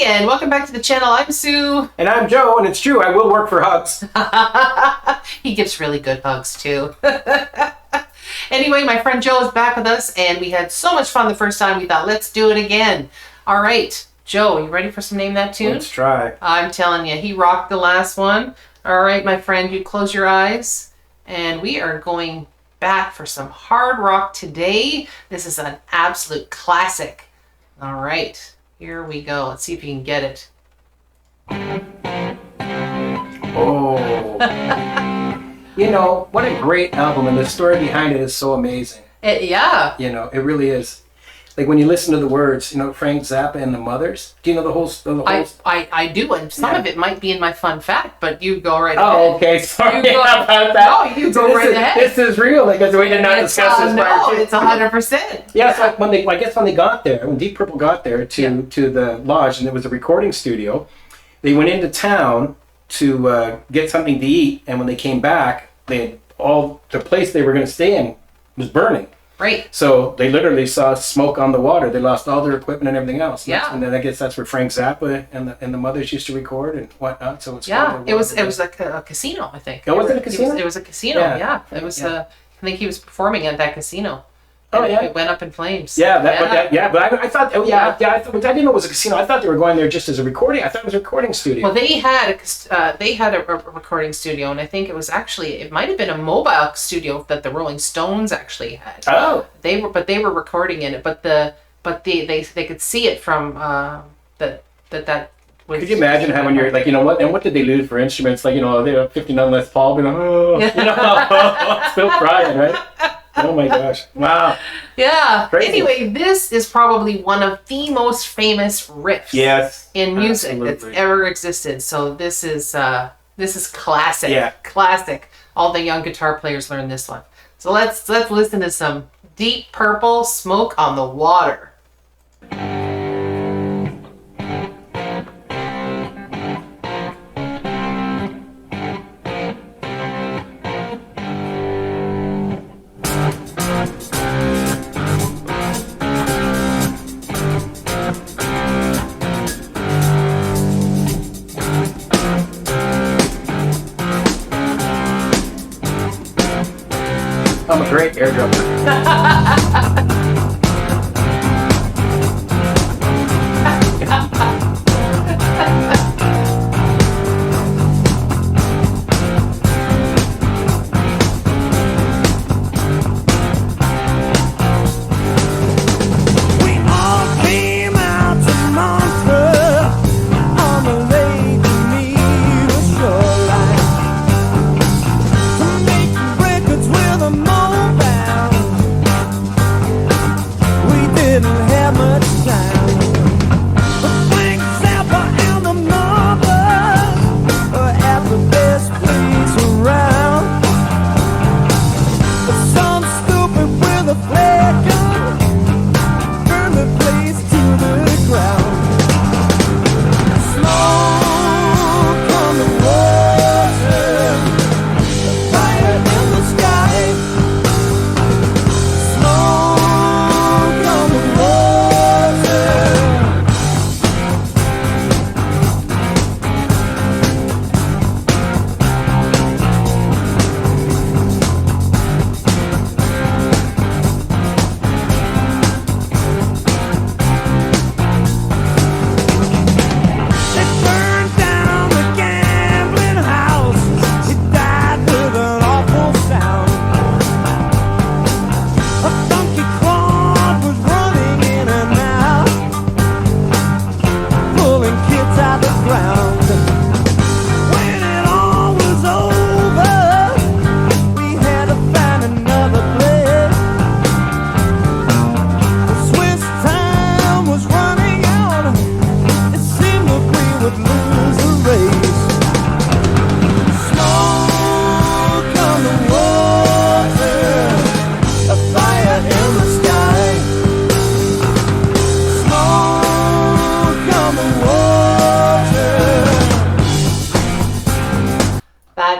and welcome back to the channel. I'm Sue. And I'm Joe, and it's true, I will work for hugs. He gives really good hugs, too. Anyway, my friend Joe is back with us, and we had so much fun the first time, we thought, let's do it again. All right, Joe, you ready for some Name That Tune? Let's try. I'm telling you, he rocked the last one. All right, my friend, you close your eyes, and we are going back for some hard rock today. This is an absolute classic. All right, here we go. Let's see if you can get it. Oh. You know, what a great album, and the story behind it is so amazing. Yeah. You know, it really is. Like when you listen to the words, you know, Frank Zappa and the Mothers. Do you know the whole? I do, and some of it might be in my fun fact, but you go right ahead. Oh, okay. Sorry about that. No, you go right ahead. This is real because we did not discuss this. No, it's 100%. Yeah, it's like when they got there, when Deep Purple got there to the lodge, and it was a recording studio, they went into town to get something to eat, and when they came back, the place they were going to stay in was burning. Right. So they literally saw smoke on the water. They lost all their equipment and everything else. Yeah. And then I guess that's where Frank Zappa and the Mothers used to record and whatnot. So it's it was like a casino, I think. Oh, was it a casino? It was a casino. Yeah. It was. I think he was performing at that casino. Oh yeah. It went up in flames. Yeah. But I thought. Oh yeah. I didn't know it was a casino. I thought they were going there just as a recording. I thought it was a recording studio. Well, they had a recording studio, and I think it might have been a mobile studio that the Rolling Stones actually had. Oh. They were recording in it, but they could see it from that. Could you imagine how when you're like, you know what, and what did they lose for instruments? Like, you know, they have 59 Les Paul, but still crying, right? Oh my gosh! Wow. Yeah. Crazy. Anyway, this is probably one of the most famous riffs in music that's ever existed. So this is classic. Yeah. Classic. All the young guitar players learn this one. So let's listen to some Deep Purple, "Smoke on the Water." I'm a great air drummer.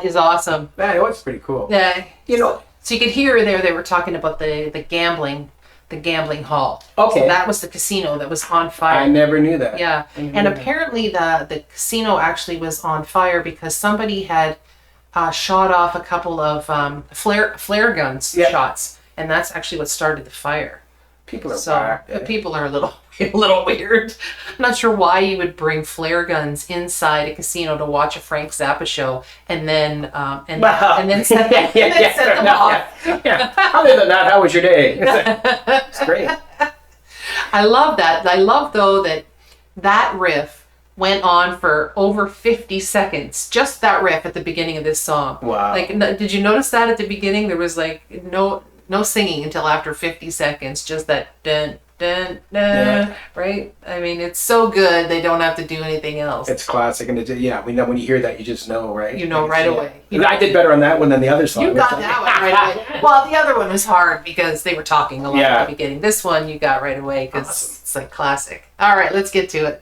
Is awesome. Man, it was pretty cool. Yeah. You know, so you could hear there they were talking about the gambling the gambling hall. Okay. So that was the casino that was on fire. I never knew that. Yeah. And apparently the casino actually was on fire because somebody had shot off a couple of flare guns shots, and that's actually what started the fire. People are whacked, eh? People are a little weird. I'm not sure why you would bring flare guns inside a casino to watch a Frank Zappa show and then set them off. Yeah. Other than that, how was your day? It's great. I love that. I love though that riff went on for over 50 seconds. Just that riff at the beginning of this song. Wow. Like, did you notice that at the beginning? There was like no singing until after 50 seconds. Just that dun dun dun. Right? I mean, it's so good. They don't have to do anything else. It's classic, and we know when you hear that, you just know, right? You know right away. I did better on that one than the other song. You got that one right away. Well, the other one was hard because they were talking a lot at the beginning. This one you got right away because it's like classic. All right, let's get to it.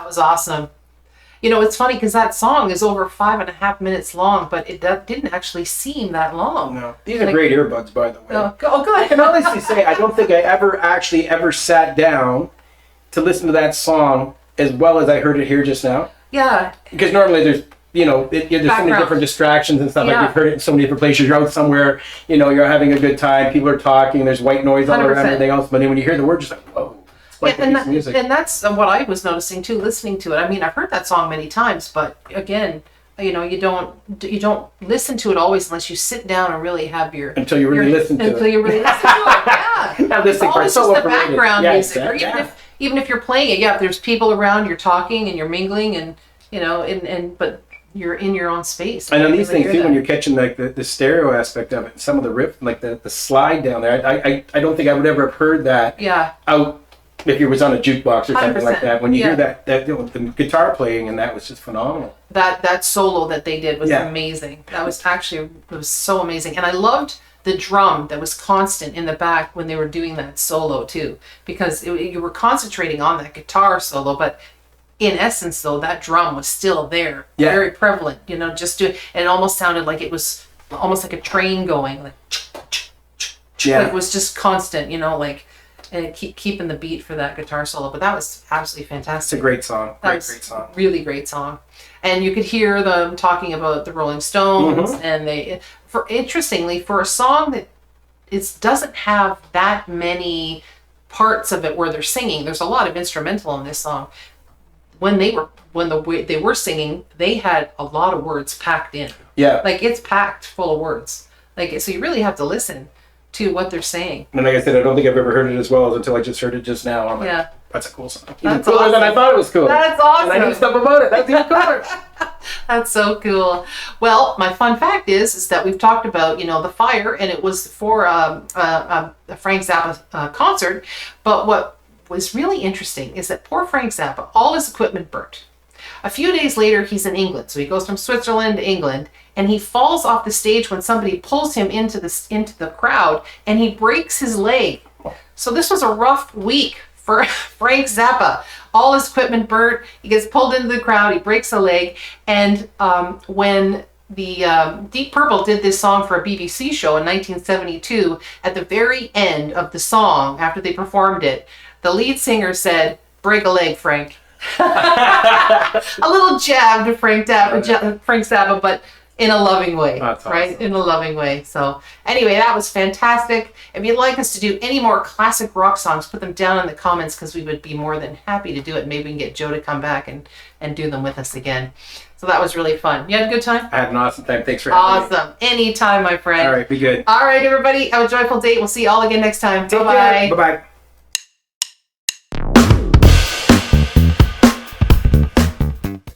Was awesome. You know, it's funny because that song is over 5.5 minutes long, but it didn't actually seem that long. No, these are great earbuds, by the way. Oh, good. I can honestly say I don't think I ever sat down to listen to that song as well as I heard it here just now. Yeah. Because normally there's there's so many different distractions and stuff. Like you've heard it in so many different places. You're out somewhere, you're having a good time. People are talking. There's white noise all 100%. Around everything else. But then when you hear the words, just like whoa. Like and that's what I was noticing too, listening to it. I mean, I've heard that song many times, but again, you don't listen to it always unless you sit down and really have until you really listen to it. Until you really listen to it. Yeah. Now this thing it's just the background music, exactly. Or even if you're playing it, if there's people around, you're talking and you're mingling, and but you're in your own space. And on these things too, when you're catching like the stereo aspect of it, some of the riff, like the slide down there, I don't think I would ever have heard that out if you was on a jukebox or something like 100%. that. When you hear Yeah. that the guitar playing, and that was just phenomenal. That solo that they did was Yeah. amazing. That was actually, it was so amazing. And I loved the drum that was constant in the back when they were doing that solo too, because you were concentrating on that guitar solo, but in essence though, that drum was still there, Yeah. very prevalent, you know, just doing, and it almost sounded like it was almost like a train going, like, Yeah. like it was just constant, you know, like, and it keeping the beat for that guitar solo. But that was absolutely fantastic. It's a great song. That Great, was great song. really great song. And you could hear them talking about the Rolling Stones, and interestingly, for a song that doesn't have that many parts of it where they're singing, there's a lot of instrumental in this song. When they were singing, they had a lot of words packed in. Yeah. Like it's packed full of words. Like so, you really have to listen to what they're saying. And like I said, I don't think I've ever heard it as well until I just heard it just now. I'm like, Yeah. that's a cool song. Even That's cooler than I awesome. thought it was cool. That's awesome. And I knew stuff about it. That's even cooler. That's so cool. Well, my fun fact is that we've talked about, you know, the fire, and it was for a Frank Zappa concert. But what was really interesting is that poor Frank Zappa, all his equipment burnt. A few days later, he's in England. So he goes from Switzerland to England, and he falls off the stage when somebody pulls him into the crowd, and he breaks his leg. So this was a rough week for Frank Zappa. All his equipment burnt. He gets pulled into the crowd. He breaks a leg. And when the Deep Purple did this song for a BBC show in 1972, at the very end of the song, after they performed it, the lead singer said, "Break a leg, Frank." A little jab to Frank Zappa, but in a loving way. That's right? awesome. In a loving way. So anyway, that was fantastic. If you'd like us to do any more classic rock songs, put them down in the comments, because we would be more than happy to do it. Maybe we can get Joe to come back and do them with us again. So that was really fun. You had a good time? I had an awesome time. Thanks for having me. Awesome. Anytime, my friend. All right, be good. All right, everybody. Have a joyful date. We'll see you all again next time. Take Bye-bye. care. Bye-bye.